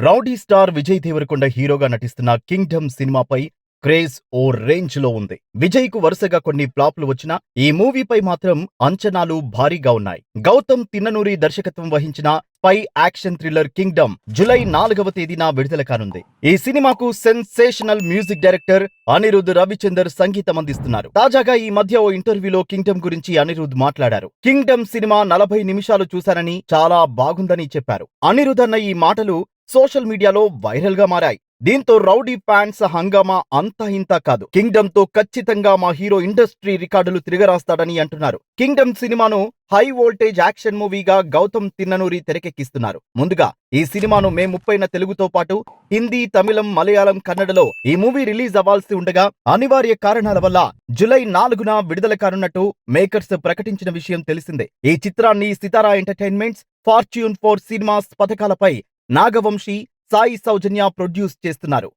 Rowdy star Vijay Devarakonda హీరోగా నటిస్తున్న Kingdom సినిమాపై క్రేజ్ ఓ రేంజ్ లో ఉంది. విజయ్ కు వరుసగా కొన్ని ఫ్లాప్లు వచ్చినా ఈ మూవీపై మాత్రం అంచనాలు భారీగా ఉన్నాయి. గౌతమ్ తిన్ననూరి దర్శకత్వం వహించిన spy action thriller Kingdom July 4వ తేదీన విడుదల కానుంది. ఈ సినిమాకు sensational music director Anirudh Ravichander సంగీతం అందిస్తున్నారు. తాజాగా ఈ మధ్య ఓ ఇంటర్వ్యూలో కింగ్డమ్ గురించి అనిరుద్ మాట్లాడారు. కింగ్డమ్ సినిమా 40 నిమిషాలు చూశానని చాలా బాగుందని చెప్పారు. అనిరుద్ అన్న ఈ మాటలు సోషల్ మీడియాలో వైరల్ గా మారాయి. దీంతో రౌడీ ఫ్యాన్స్ హంగామా అంతా ఇంతా కాదు. కింగ్డమ్ తో ఖచ్చితంగా మా హీరో ఇండస్ట్రీ రికార్డులు తిరగరాస్తాడని అంటున్నారు. కింగ్డమ్ సినిమాను హై వోల్టేజ్ యాక్షన్ మూవీగా గౌతమ్ తిన్ననూరి తెరకెక్కిస్తున్నారు. ముందుగా ఈ సినిమాను మే 30న తెలుగుతో పాటు హిందీ, తమిళం, మలయాళం, కన్నడలో ఈ మూవీ రిలీజ్ అవ్వాల్సి ఉండగా అనివార్య కారణాల వల్ల జూలై 4న విడుదల కానున్నట్టు మేకర్స్ ప్రకటించిన విషయం తెలిసిందే. ఈ చిత్రాన్ని సితారా ఎంటర్టైన్మెంట్స్, ఫార్చ్యూన్ 4 సినిమాస్ పథకాలపై నాగవంశీ, సాయి సౌజన్య ప్రొడ్యూస్ చేస్తున్నారు.